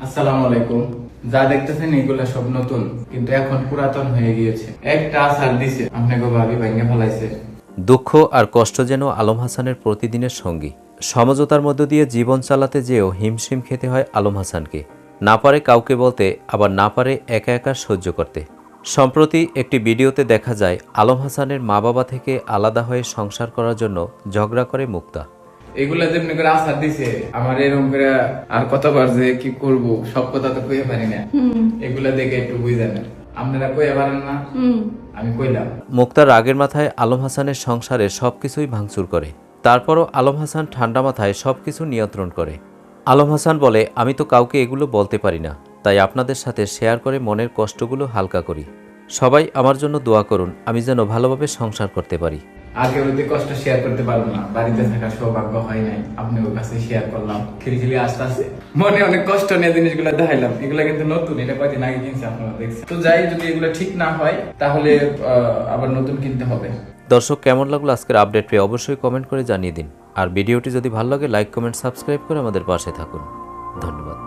আসসালামু আলাইকুম। যা দেখতেছেন এগুলা সব নতুন, কিন্তু এখন পুরাতন হয়ে গিয়েছে। একটা আসার দিছে আপনাকে ভাবি ভাঙ্গে ফেলাইছে। দুঃখ আর কষ্ট যেন আলম হাসানের প্রতিদিনের সঙ্গী। সমঝোতার মধ্য দিয়ে জীবন চালাতে যেও হিমশিম খেতে হয় আলম হাসানকে। না পারে কাউকে বলতে, আবার না পারে একা একা সহ্য করতে। সম্প্রতি একটি ভিডিওতে দেখা যায় আলম হাসানের মা বাবা থেকে আলাদা হয়ে সংসার করার জন্য ঝগড়া করে মুক্তা। এগুলা যেমনি করে আসার দিছে আমার এরকম করে আর কতবার যে কি করব সব কথা তো কইতে পারি না। এগুলা দেখে একটু বুঝে নেন, আপনারা কইতে পারেন না, আমি কইলাম। মুক্তার রাগের মাথায় আলম হাসানের সংসারে সবকিছুই ভাঙচুর করে। তারপরও আলম হাসান ঠান্ডা মাথায় সবকিছু নিয়ন্ত্রণ করে। আলম হাসান বলে, আমি তো কাউকে এগুলো বলতে পারি না, তাই আপনাদের সাথে শেয়ার করে মনের কষ্টগুলো হালকা করি। সবাই আমার জন্য দোয়া করুন, আমি যেন ভালোভাবে সংসার করতে পারি। আগে ওই কষ্ট শেয়ার করতে পারবো না, বাড়িতে থাকার সৌভাগ্য হয় নাই, আপনি ওর কাছে শেয়ার করলাম। খিলখিলি আস্তে আস্তে মনে অনেক কষ্ট নিয়ে জিনিসগুলো দেখাইলাম। এগুলা কিন্তু নতুন, এটা কয়দিন আগে কিনছি, আপনারা দেখছেন। তো যাই, যদি এগুলো ঠিক না হয় তাহলে আবার নতুন কিনতে হবে। দর্শক, কেমন লাগলো আজকের আপডেট পেয়ে অবশ্যই কমেন্ট করে জানিয়ে দিন। আর ভিডিওটি যদি ভালো লাগে লাইক কমেন্ট সাবস্ক্রাইব করে আমাদের পাশে থাকুন। ধন্যবাদ।